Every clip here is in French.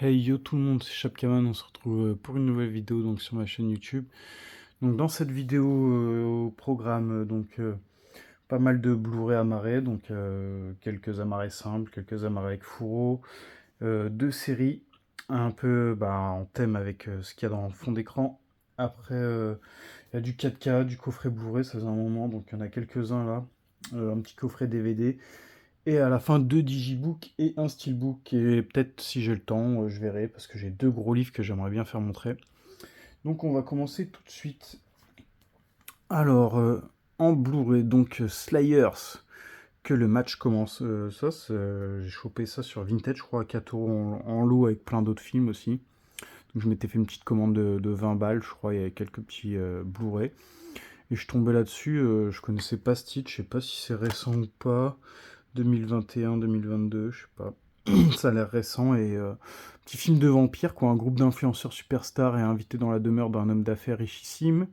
Hey yo tout le monde, c'est Chapkaman, on se retrouve pour une nouvelle vidéo donc sur ma chaîne YouTube. Donc dans cette vidéo au programme pas mal de Blu-ray amarrés, quelques amarrés simples, quelques amarrés avec fourreau, deux séries un peu en thème avec ce qu'il y a dans le fond d'écran. Après il y a du 4K, du coffret Blu-ray, ça faisait un moment, donc il y en a quelques-uns là. Un petit coffret DVD. Et à la fin, deux digibooks et un steelbook. Et peut-être, si j'ai le temps, je verrai, parce que j'ai deux gros livres que j'aimerais bien faire montrer. Donc on va commencer tout de suite. Alors, en Blu-ray, Slayers, que le match commence. J'ai chopé ça sur Vintage, je crois, à 4 euros en lot avec plein d'autres films aussi. Donc je m'étais fait une petite commande de 20 balles, je crois, il y avait quelques petits Blu-ray. Et je tombais là-dessus, je connaissais pas ce titre, je sais pas si c'est récent ou pas. 2021, 2022, je sais pas. Ça a l'air récent et petit film de vampire quoi. Un groupe d'influenceurs superstars est invité dans la demeure d'un homme d'affaires richissime.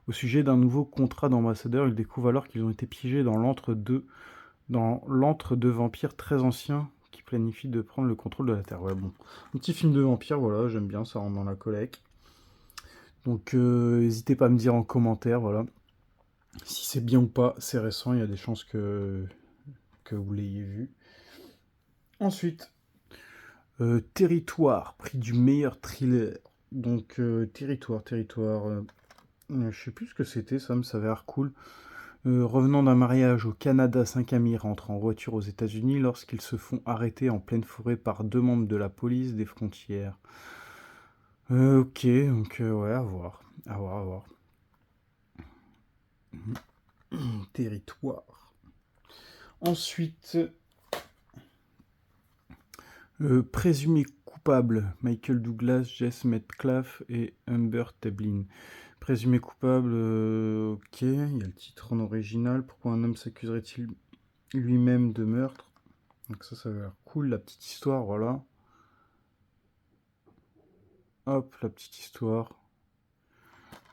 Au sujet d'un nouveau contrat d'ambassadeur, ils découvrent alors qu'ils ont été piégés dans l'antre de vampires très anciens qui planifient de prendre le contrôle de la Terre. Ouais, bon. Un petit film de vampire, voilà, j'aime bien, ça rentre dans la collecte. Donc n'hésitez pas à me dire en commentaire, voilà. Si c'est bien ou pas, c'est récent, il y a des chances que vous l'ayez vu. Ensuite, Territoire, prix du meilleur thriller. Territoire. Je sais plus ce que c'était, ça me s'avère l'air cool. Revenant d'un mariage au Canada, 5 amis rentrent en voiture aux États-Unis lorsqu'ils se font arrêter en pleine forêt par deux membres de la police des frontières. Ok, ouais, à voir. À voir, à voir. Territoire. Ensuite, présumé coupable, Michael Douglas, Jess Metcalfe et Humbert Tablin. Présumé coupable, ok, il y a le titre en original. Pourquoi un homme s'accuserait-il lui-même de meurtre? Donc ça a l'air cool, la petite histoire, voilà. Hop, la petite histoire.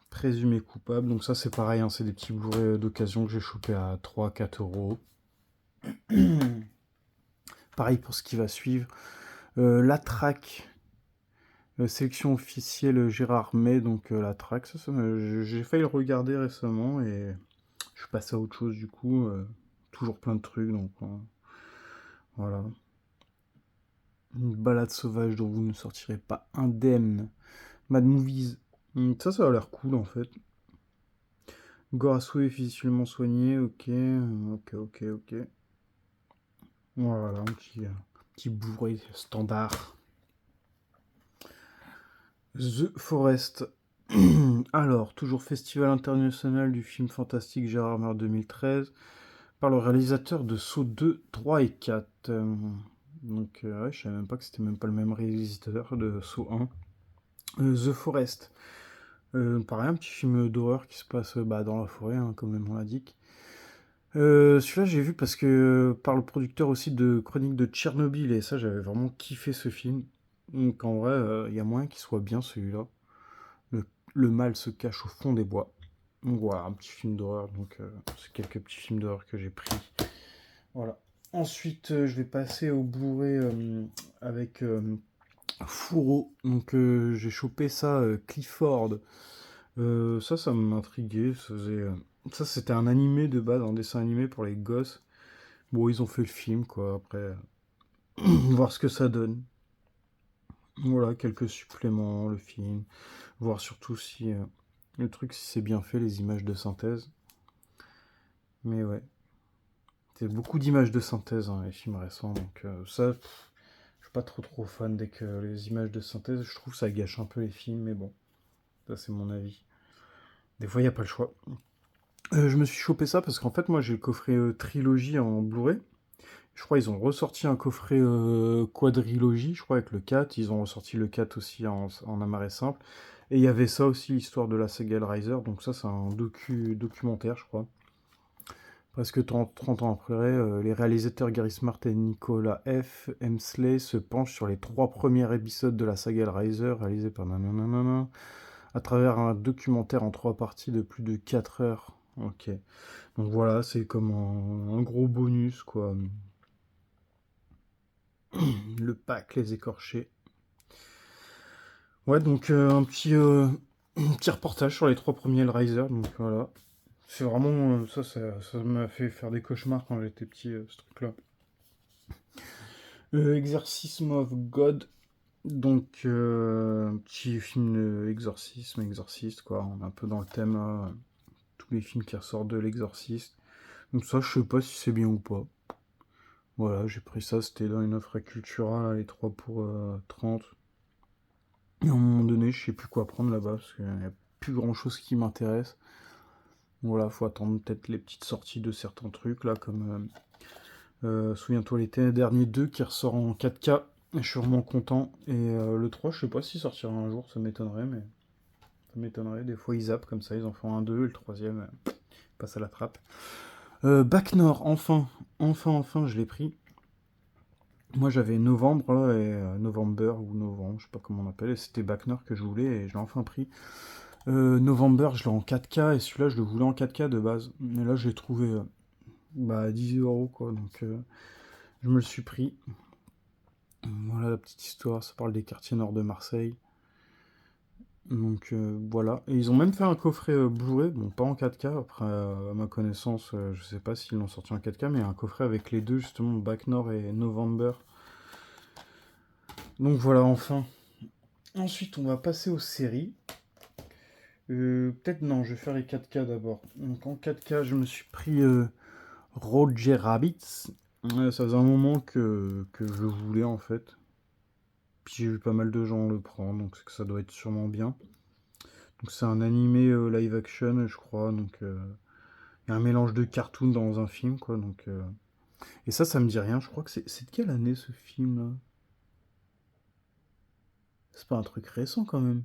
Présumé coupable, donc ça c'est pareil, hein, c'est des petits Blu-ray d'occasion que j'ai chopé à 3-4 euros. Pareil pour ce qui va suivre. La traque, sélection officielle Gérard May, donc la traque, j'ai failli le regarder récemment et je suis passé à autre chose du coup. Toujours plein de trucs, donc voilà. Une balade sauvage dont vous ne sortirez pas indemne. Mad Movies. Ça a l'air cool en fait. Gore à souhait visuellement soigné, ok. Voilà, petit bourré standard. The Forest. Alors, toujours Festival international du film fantastique Gérard Mer 2013, par le réalisateur de Saw 2, 3 et 4. Ouais, je savais même pas que c'était même pas le même réalisateur de Saw 1. The Forest. Pareil, un petit film d'horreur qui se passe dans la forêt, hein, comme le nom l'indique. Celui-là, j'ai vu parce que par le producteur aussi de Chronique de Tchernobyl, et ça, j'avais vraiment kiffé ce film. Donc en vrai, il y a moyen qu'il soit bien celui-là. Le, le mal se cache au fond des bois. Donc voilà, un petit film d'horreur. C'est quelques petits films d'horreur que j'ai pris. Voilà. Ensuite, je vais passer au Blu-ray avec Fourreau. J'ai chopé ça, Clifford. Ça m'intriguait. Ça, c'était un animé de base, un dessin animé pour les gosses. Bon, ils ont fait le film, quoi. Après, voir ce que ça donne. Voilà, quelques suppléments, le film. Voir surtout si le truc, si c'est bien fait, les images de synthèse. Mais ouais, c'est beaucoup d'images de synthèse, hein, les films récents. Je suis pas trop fan dès que les images de synthèse. Je trouve que ça gâche un peu les films, mais bon, ça c'est mon avis. Des fois, il n'y a pas le choix. Je me suis chopé ça parce qu'en fait, moi, j'ai le coffret trilogie en Blu-ray. Je crois qu'ils ont ressorti un coffret quadrilogie, je crois, avec le 4. Ils ont ressorti le 4 aussi en amarré simple. Et il y avait ça aussi, l'histoire de la saga Hellraiser. Donc ça, c'est un documentaire, je crois. Presque 30 ans après, les réalisateurs Gary Smart et Nicolas F. Hemsley se penchent sur les 3 premiers épisodes de la saga Hellraiser, réalisés par nanana, à travers un documentaire en 3 parties de plus de 4 heures. Ok. Donc voilà, c'est comme un gros bonus, quoi. Le pack Les Écorchés. Ouais, donc un petit reportage sur les 3 premiers Hellraiser, donc voilà. C'est vraiment, ça m'a fait faire des cauchemars quand j'étais petit, ce truc-là. Exorcism of God, donc petit film d'exorcisme, exorciste, quoi. On est un peu dans le thème, là, tous les films qui ressortent de l'exorciste. Donc ça, je sais pas si c'est bien ou pas. Voilà, j'ai pris ça, c'était dans une offre à Cultura, là, les 3 pour 30. Et à un moment donné, je sais plus quoi prendre là-bas, parce qu'il n'y a plus grand-chose qui m'intéresse. Voilà, faut attendre peut-être les petites sorties de certains trucs, là, comme Souviens-toi l'été dernier 2 qui ressort en 4K. Je suis vraiment content. Et le 3, je sais pas s'il sortira un jour, ça m'étonnerait, mais ça m'étonnerait. Des fois, ils zappent comme ça, ils en font un 2 et le troisième passe à la trappe. Bac Nord, enfin, je l'ai pris. Moi, j'avais novembre, là, et November ou novembre, je sais pas comment on appelle, et c'était Bac Nord que je voulais, et je l'ai enfin pris. November, je l'ai en 4K, et celui-là, je le voulais en 4K de base. Mais là, j'ai trouvé bah, 10 € quoi, donc je me le suis pris. Voilà la petite histoire, ça parle des quartiers nord de Marseille. Donc voilà. Et ils ont même fait un coffret Blu-ray, bon pas en 4K, après à ma connaissance, je sais pas s'ils l'ont sorti en 4K, mais un coffret avec les deux justement, Bac Nord et November. Donc voilà, enfin. Ensuite on va passer aux séries. Peut-être non, je vais faire les 4K d'abord. Donc en 4K je me suis pris Roger Rabbit. Ça faisait un moment que je le voulais en fait. Puis j'ai vu pas mal de gens le prendre, donc c'est que ça doit être sûrement bien. Donc c'est un animé live action, je crois. Donc il y a un mélange de cartoon dans un film, quoi. Donc et ça me dit rien. Je crois que c'est de quelle année ce film-là? C'est pas un truc récent quand même.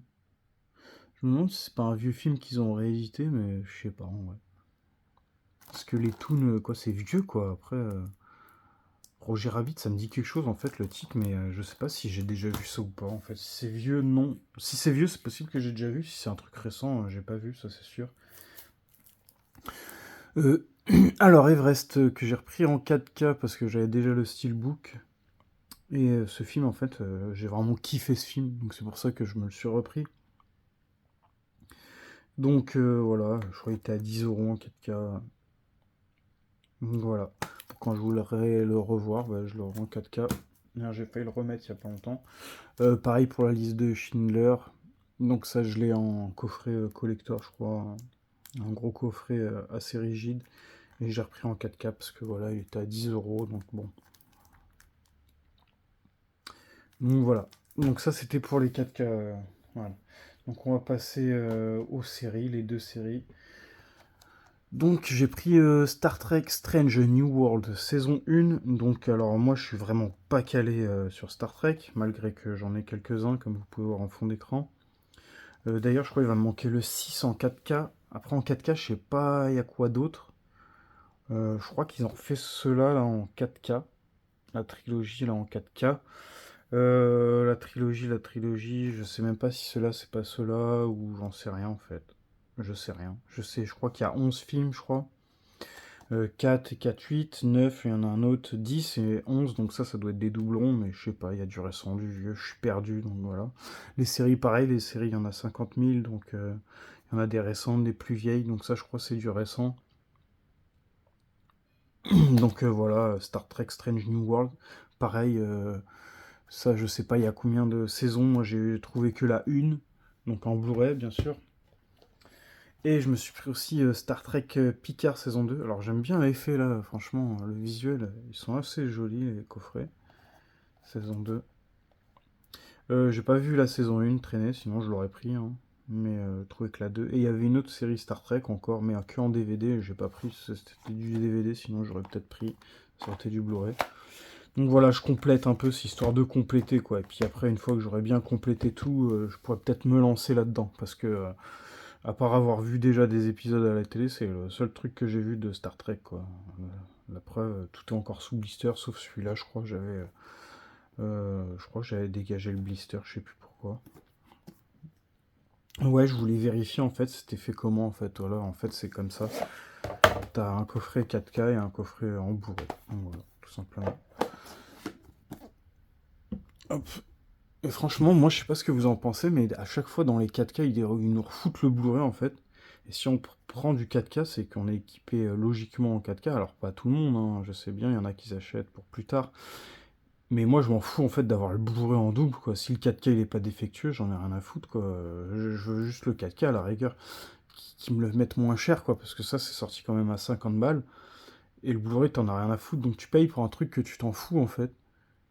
Je me demande si c'est pas un vieux film qu'ils ont réédité, mais je sais pas en vrai. Parce que les toons, quoi, c'est vieux, quoi. Après, Roger Rabbit, ça me dit quelque chose en fait le titre, mais je sais pas si j'ai déjà vu ça ou pas. En fait, si c'est vieux, non. Si c'est vieux, c'est possible que j'ai déjà vu. Si c'est un truc récent, j'ai pas vu, ça c'est sûr. Euh, alors Everest que j'ai repris en 4K parce que j'avais déjà le steelbook et ce film en fait j'ai vraiment kiffé ce film donc c'est pour ça que je me le suis repris. Donc voilà, je crois qu'il était à 10 € en 4K. Donc voilà, quand je voudrais le revoir, bah, je le revois en 4K. J'ai failli le remettre il y a pas longtemps. Pareil pour la liste de Schindler. Donc ça je l'ai en coffret collector je crois. Un gros coffret assez rigide. Et j'ai repris en 4K parce que voilà, il était à 10 € donc bon. Donc voilà. Donc ça c'était pour les 4K. Voilà. Donc on va passer aux séries, les deux séries. Donc j'ai pris Star Trek Strange New World saison 1. Donc alors moi je suis vraiment pas calé sur Star Trek, malgré que j'en ai quelques-uns comme vous pouvez voir en fond d'écran. D'ailleurs je crois qu'il va me manquer le 6 en 4K. Après en 4K je sais pas il y a quoi d'autre. Je crois qu'ils ont fait ceux-là là, en 4K. La trilogie là en 4K. La trilogie, je sais même pas si ceux-là c'est pas ceux-là ou j'en sais rien en fait. Je sais rien. Je crois qu'il y a 11 films, je crois. 4 et 4, 8, 9, il y en a un autre, 10 et 11, donc ça doit être des doublons, mais je sais pas, il y a du récent, du vieux, je suis perdu, donc voilà. Les séries, pareil, les séries, il y en a 50 000, donc il y en a des récentes, des plus vieilles, donc ça je crois c'est du récent. Donc voilà, Star Trek Strange New World, pareil, ça, je sais pas, il y a combien de saisons. Moi, j'ai trouvé que la une, donc en Blu-ray, bien sûr. Et je me suis pris aussi Star Trek Picard saison 2. Alors, j'aime bien l'effet là, franchement, le visuel, ils sont assez jolis, les coffrets. Saison 2. J'ai pas vu la saison 1 traîner, sinon je l'aurais pris. Hein. Mais trouvé que la 2. Et il y avait une autre série Star Trek encore, mais que en DVD. J'ai pas pris, c'était du DVD, sinon j'aurais peut-être pris. Ça aurait été du Blu-ray. Donc voilà, je complète un peu, c'est histoire de compléter quoi. Et puis après, une fois que j'aurai bien complété tout, je pourrais peut-être me lancer là-dedans. Parce que, à part avoir vu déjà des épisodes à la télé, c'est le seul truc que j'ai vu de Star Trek quoi. La preuve, tout est encore sous blister, sauf celui-là, je crois que j'avais dégagé le blister, je sais plus pourquoi. Ouais, je voulais vérifier en fait, c'était fait comment en fait. Voilà, en fait, c'est comme ça. T'as un coffret 4K et un coffret en Blu-ray. Donc voilà, tout simplement. Hop. Et franchement, moi, je sais pas ce que vous en pensez, mais à chaque fois dans les 4K, ils nous refoutent le Blu-ray en fait. Et si on prend du 4K, c'est qu'on est équipé logiquement en 4K. Alors, pas tout le monde, hein, je sais bien, il y en a qui s'achètent pour plus tard. Mais moi, je m'en fous en fait d'avoir le Blu-ray en double, quoi. Si le 4K il est pas défectueux, j'en ai rien à foutre, quoi. Je veux juste le 4K à la rigueur, qui me le mettent moins cher, quoi, parce que ça, c'est sorti quand même à 50 balles. Et le Blu-ray, t'en as rien à foutre, donc tu payes pour un truc que tu t'en fous, en fait.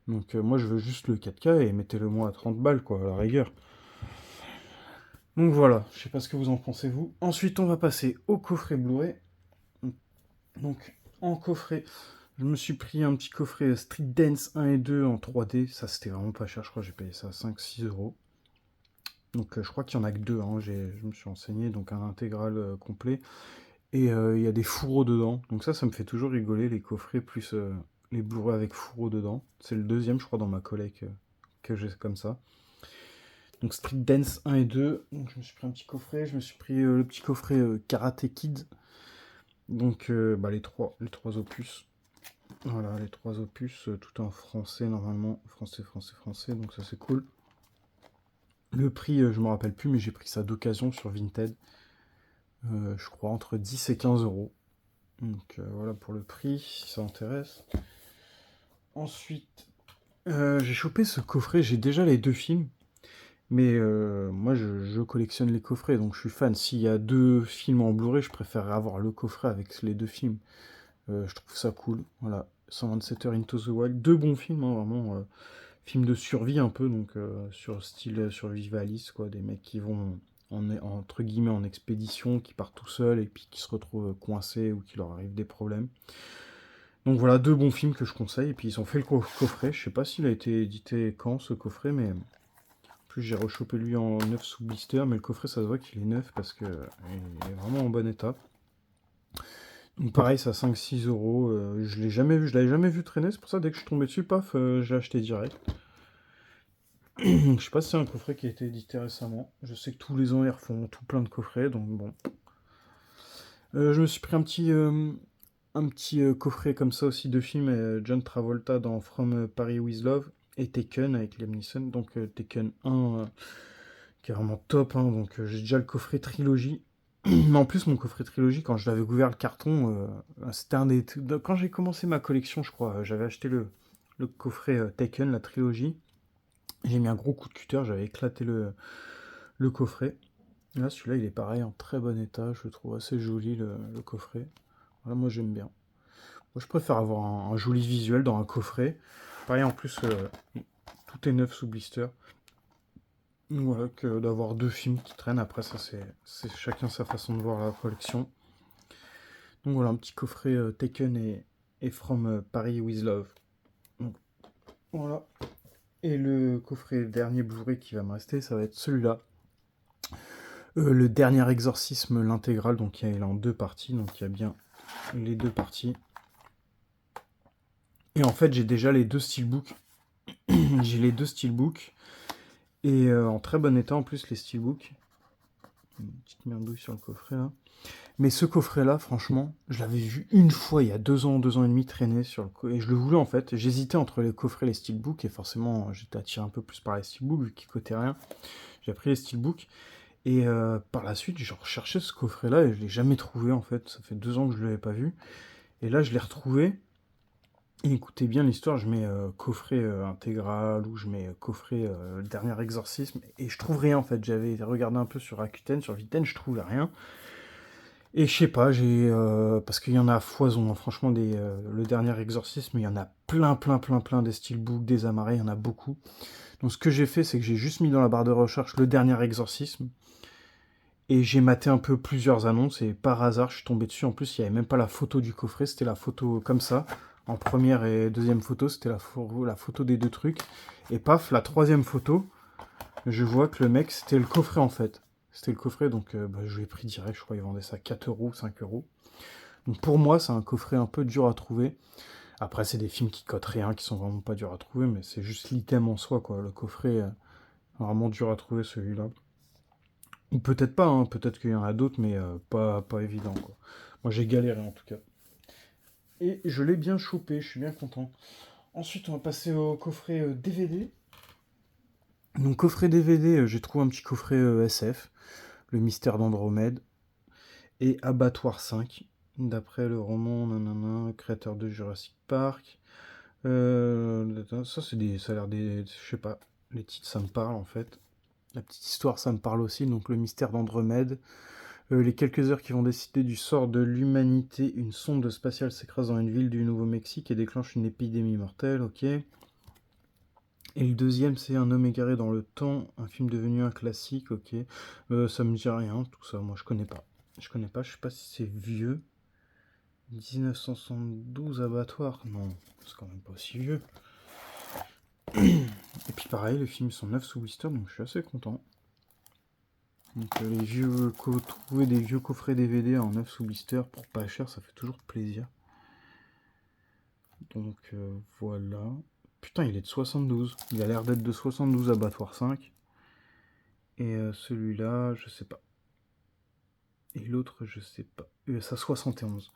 Donc moi, je veux juste le 4K et mettez-le moi à 30 balles, quoi, à la rigueur. Donc voilà, je sais pas ce que vous en pensez, vous. Ensuite, on va passer au coffret Blu-ray. Donc, en coffret, je me suis pris un petit coffret Street Dance 1 et 2 en 3D. Ça, c'était vraiment pas cher, je crois que j'ai payé ça à 5-6 euros. Donc je crois qu'il y en a que deux, hein. Je me suis renseigné, donc un intégral complet. Et il y a des fourreaux dedans. Donc ça me fait toujours rigoler, les coffrets plus les Blu-ray avec fourreaux dedans. C'est le deuxième, je crois, dans ma collecte que j'ai comme ça. Donc Street Dance 1 et 2. Donc je me suis pris un petit coffret. Je me suis pris le petit coffret Karate Kid. Donc bah, les trois opus. Voilà, les trois opus, tout en français normalement. Français, français, français. Donc ça c'est cool. Le prix, je me rappelle plus, mais j'ai pris ça d'occasion sur Vinted. Je crois entre 10 et 15 euros. Donc voilà pour le prix, si ça intéresse. Ensuite, j'ai chopé ce coffret, j'ai déjà les deux films, mais moi je collectionne les coffrets, donc je suis fan. S'il y a deux films en Blu-ray, je préférerais avoir le coffret avec les deux films. Je trouve ça cool. Voilà, 127 heures Into the Wild, deux bons films, hein, vraiment. Film de survie un peu, donc sur style survivaliste, quoi, des mecs qui vont entre guillemets en expédition, qui partent tout seuls et puis qui se retrouvent coincés ou qui leur arrivent des problèmes. Donc voilà, deux bons films que je conseille, et puis ils ont fait le coffret, je sais pas s'il a été édité quand ce coffret, mais en plus j'ai rechopé lui en neuf sous blister, mais le coffret ça se voit qu'il est neuf parce que il est vraiment en bon état. Donc pareil, ça 5-6 euros, je l'ai jamais vu, je l'avais jamais vu traîner, c'est pour ça dès que je suis tombé dessus, paf, j'ai acheté direct. Je sais pas si c'est un coffret qui a été édité récemment. Je sais que tous les ans ils refont tout plein de coffrets, donc bon. Je me suis pris un petit coffret comme ça aussi de films. John Travolta dans From Paris with Love et Taken avec Liam Neeson. Donc Taken 1 qui est vraiment top, hein. Donc j'ai déjà le coffret trilogie. Mais en plus mon coffret trilogie, quand je l'avais ouvert le carton, c'était un des... Quand j'ai commencé ma collection, je crois, j'avais acheté le coffret Taken, la trilogie. J'ai mis un gros coup de cutter, j'avais éclaté le coffret. Là, celui-là, il est pareil, en très bon état. Je le trouve assez joli, le coffret. Voilà, moi, j'aime bien. Moi, je préfère avoir un joli visuel dans un coffret. Pareil, en plus, tout est neuf sous blister. Voilà, que d'avoir deux films qui traînent. Après, ça, c'est chacun sa façon de voir la collection. Donc voilà, un petit coffret Taken et From Paris with Love. Donc, voilà. Et le coffret dernier Blu-ray qui va me rester, ça va être celui-là. Le dernier exorcisme, l'intégrale, donc il est en deux parties, donc il y a bien les deux parties. Et en fait, j'ai déjà les deux steelbooks. J'ai les deux steelbooks. Et en très bon état en plus, les steelbooks. Une petite merdouille sur le coffret là. Mais ce coffret-là, franchement, je l'avais vu une fois il y a 2 ans et demi traîner sur le coffret. Et je le voulais en fait. J'hésitais entre les coffrets et les steelbooks. Et forcément, j'étais attiré un peu plus par les steelbooks vu qu'ils coûtaient rien. J'ai pris les steelbooks. Et par la suite, j'ai recherché ce coffret-là et je l'ai jamais trouvé en fait. Ça fait 2 ans que je ne l'avais pas vu. Et là, je l'ai retrouvé. Et écoutez bien l'histoire, je mets coffret intégral ou je mets coffret dernier exorcisme et je trouve rien en fait. J'avais regardé un peu sur Rakuten, sur Viten, je trouvais rien. Et je sais pas, parce qu'il y en a à foison, hein. Franchement le dernier exorcisme, il y en a plein, plein, plein, plein des steelbooks, des amarrés, il y en a beaucoup. Donc ce que j'ai fait, c'est que j'ai juste mis dans la barre de recherche le dernier exorcisme et j'ai maté un peu plusieurs annonces et par hasard, je suis tombé dessus. En plus, il n'y avait même pas la photo du coffret, c'était la photo comme ça. En première et deuxième photo, c'était la photo des deux trucs. Et paf, la troisième photo, je vois que le mec, c'était le coffret en fait. C'était le coffret, donc bah, je l'ai pris direct, je crois qu'il vendait ça 4 euros, 5 euros. Donc pour moi, c'est un coffret un peu dur à trouver. Après, c'est des films qui cotent rien, qui sont vraiment pas durs à trouver, mais c'est juste l'item en soi, quoi. Le coffret, vraiment dur à trouver celui-là. Ou peut-être pas, hein, peut-être qu'il y en a d'autres, mais pas évident, quoi. Moi, j'ai galéré en tout cas. Et je l'ai bien chopé, je suis bien content. Ensuite, on va passer au coffret DVD. Donc coffret DVD, j'ai trouvé un petit coffret SF, Le Mystère d'Andromède, et Abattoir 5, d'après le roman nanana, créateur de Jurassic Park. Ça, ça a l'air des. Je sais pas, les titres, ça me parle en fait. La petite histoire, ça me parle aussi. Donc, le mystère d'Andromède. Les quelques heures qui vont décider du sort de l'humanité. Une sonde spatiale s'écrase dans une ville du Nouveau-Mexique et déclenche une épidémie mortelle. Ok. Et le deuxième, c'est Un homme égaré dans le temps. Un film devenu un classique. Ok. Ça me dit rien, tout ça. Moi, je connais pas. Je connais pas. Je sais pas si c'est vieux. 1972 abattoir. Non, c'est quand même pas aussi vieux. Et puis pareil, les films sont neufs sous blister, donc je suis assez content. Donc trouver des vieux coffrets DVD en neuf sous blister pour pas cher, ça fait toujours plaisir. Donc voilà. Putain, il est de 72. Il a l'air d'être de 72 abattoir 5. Et celui-là, je sais pas. Et l'autre, je sais pas. Ça 71.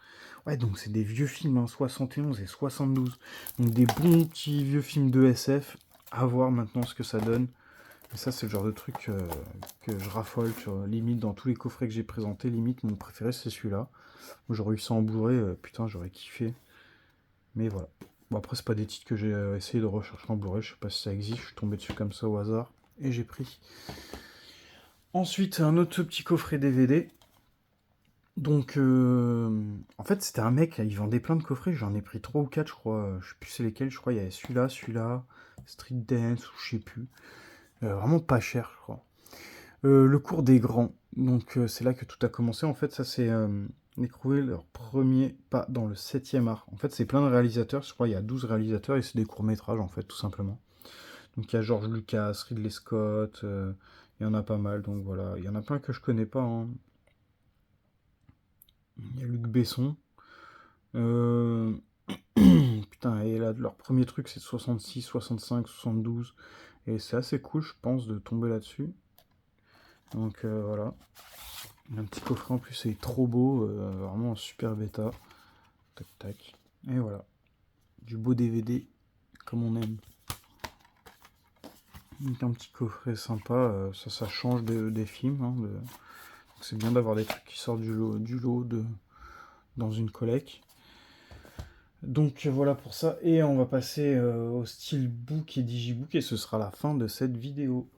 Ouais, donc c'est des vieux films, hein, 71 et 72. Donc des bons petits vieux films de SF. À voir maintenant ce que ça donne. Et ça, c'est le genre de truc que je raffole, tu vois. Limite, dans tous les coffrets que j'ai présentés, limite, mon préféré, c'est celui-là. J'aurais eu ça en Blu-ray, putain, j'aurais kiffé. Mais voilà. Bon, après, c'est pas des titres que j'ai essayé de rechercher en Blu-ray, je sais pas si ça existe, je suis tombé dessus comme ça au hasard. Et j'ai pris. Ensuite, un autre petit coffret DVD. Donc, en fait, c'était un mec, il vendait plein de coffrets, j'en ai pris 3 ou 4, je crois. Je sais plus c'est lesquels, je crois, il y avait celui-là, Street Dance, ou je sais plus. Vraiment pas cher, je crois. Le cours des grands. Donc c'est là que tout a commencé. En fait, ça c'est découvrir leur premier pas dans le septième art. En fait, c'est plein de réalisateurs. Je crois il y a 12 réalisateurs et c'est des courts-métrages en fait, tout simplement. Donc il y a George Lucas, Ridley Scott, il y en a pas mal. Donc voilà, il y en a plein que je connais pas, hein. Il y a Luc Besson. Euh, Putain, et là, leur premier truc c'est 66, 65, 72. Et c'est assez cool, je pense, de tomber là-dessus. Donc voilà. Un petit coffret en plus, c'est trop beau, vraiment en super bêta. Tac tac. Et voilà. Du beau DVD, comme on aime. Donc un petit coffret sympa, ça change des films, hein, c'est bien d'avoir des trucs qui sortent dans une collecte. Donc voilà pour ça. Et on va passer au Steelbook et Digibook et ce sera la fin de cette vidéo.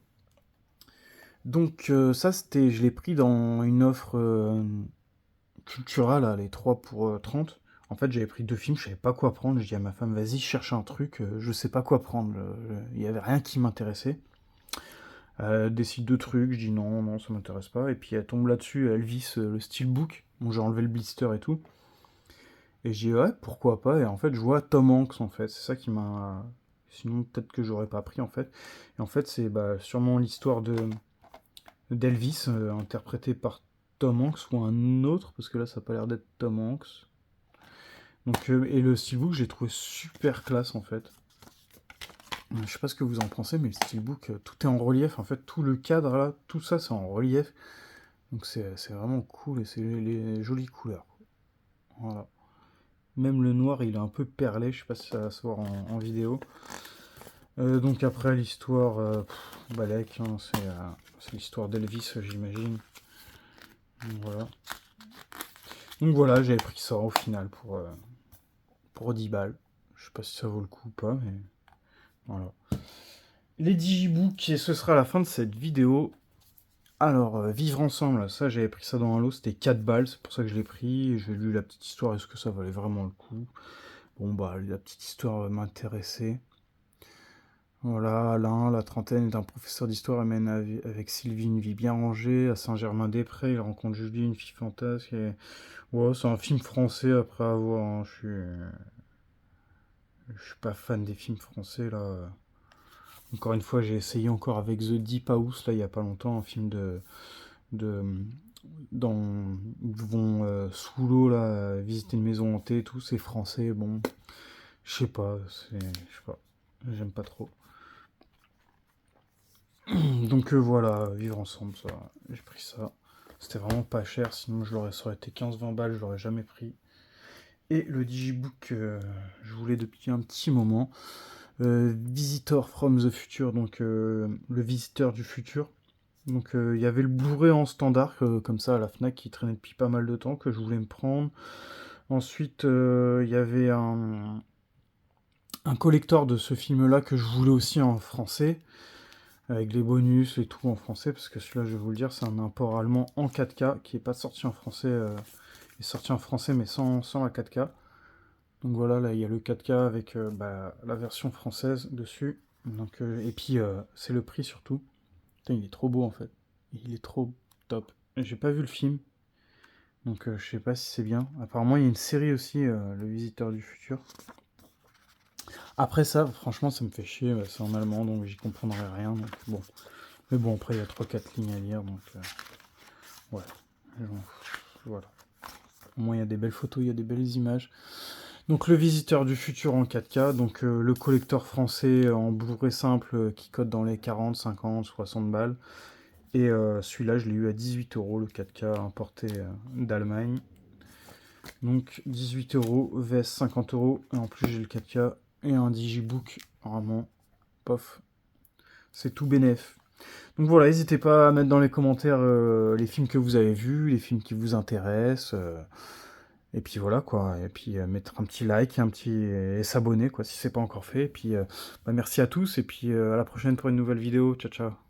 Donc ça, je l'ai pris dans une offre Cultura, là, les 3 pour 30. En fait, j'avais pris 2 films, je savais pas quoi prendre. Je dis à ma femme, vas-y, cherche un truc, je sais pas quoi prendre. Il y avait rien qui m'intéressait. Elle décide de trucs, je dis non, non, ça m'intéresse pas. Et puis elle tombe là-dessus, Elvis, le Steelbook. Bon, j'ai enlevé le blister et tout. Et je dis ouais, pourquoi pas. Et en fait, je vois Tom Hanks, en fait. C'est ça qui m'a. Sinon, peut-être que j'aurais pas pris, en fait. Et en fait, c'est sûrement l'histoire d'Elvis, interprété par Tom Hanks ou un autre, parce que là, ça a pas l'air d'être Tom Hanks. Donc, et le steelbook, j'ai trouvé super classe en fait. Je sais pas ce que vous en pensez, mais le steelbook, tout est en relief. En fait, tout le cadre là, tout ça, c'est en relief. Donc, c'est vraiment cool et c'est les jolies couleurs. Voilà. Même le noir, il est un peu perlé. Je sais pas si ça va se voir en vidéo. Donc, après, l'histoire, Balek, hein, c'est l'histoire d'Elvis, j'imagine. Donc, voilà. Donc, voilà, j'avais pris ça au final pour 10 balles. Je sais pas si ça vaut le coup ou pas, mais voilà. Les digibooks, et ce sera la fin de cette vidéo. Alors, vivre ensemble, ça j'avais pris ça dans un lot, c'était 4 balles, c'est pour ça que je l'ai pris. J'ai lu la petite histoire, est-ce que ça valait vraiment le coup? Bon bah, la petite histoire m'intéressait. Voilà, Alain, la trentaine, est un professeur d'histoire et mène avec Sylvie une vie bien rangée. À Saint-Germain-des-Prés, il rencontre Julie, une fille fantasque. Et... ouais, c'est un film français après avoir, hein. Je suis pas fan des films français là. Encore une fois, j'ai essayé encore avec The Deep House, là, il y a pas longtemps, un film de ils vont sous l'eau, là, visiter une maison hantée et tout, c'est français, bon, je sais pas, j'aime pas trop. Donc voilà, vivre ensemble, ça, j'ai pris ça. C'était vraiment pas cher, sinon ça aurait été 15-20 balles, je l'aurais jamais pris. Et le digibook, je voulais depuis un petit moment. Visitor from the Future, donc le visiteur du futur. Donc il y avait le Blu-ray en standard, comme ça à la Fnac, qui traînait depuis pas mal de temps, que je voulais me prendre. Ensuite, il y avait un collector de ce film-là que je voulais aussi en français, avec les bonus et tout en français, parce que celui-là, je vais vous le dire, c'est un import allemand en 4K, qui n'est pas sorti en français, il est sorti en français, mais sans la 4K. Donc voilà, là, il y a le 4K avec la version française dessus. Donc, et puis, c'est le prix surtout. Putain, il est trop beau en fait. Il est trop top. J'ai pas vu le film, donc je sais pas si c'est bien. Apparemment, il y a une série aussi, Le Visiteur du Futur. Après ça, franchement, ça me fait chier. C'est en allemand, donc j'y comprendrai rien. Donc bon. Mais bon, après, il y a 3-4 lignes à lire, donc ouais. Voilà. Au moins, il y a des belles photos, il y a des belles images. Donc, Le Visiteur du Futur en 4K. Donc, le collector français en Blu-ray simple qui cote dans les 40, 50, 60 balles. Et celui-là, je l'ai eu à 18 euros, le 4K importé d'Allemagne. Donc 18 euros, vs 50 euros. Et en plus, j'ai le 4K et un digibook. Vraiment, pof. C'est tout bénef. Donc voilà, n'hésitez pas à mettre dans les commentaires les films que vous avez vus, les films qui vous intéressent. Et puis voilà quoi. Et puis mettre un petit like, et s'abonner quoi si c'est pas encore fait. Et puis merci à tous et puis à la prochaine pour une nouvelle vidéo. Ciao ciao.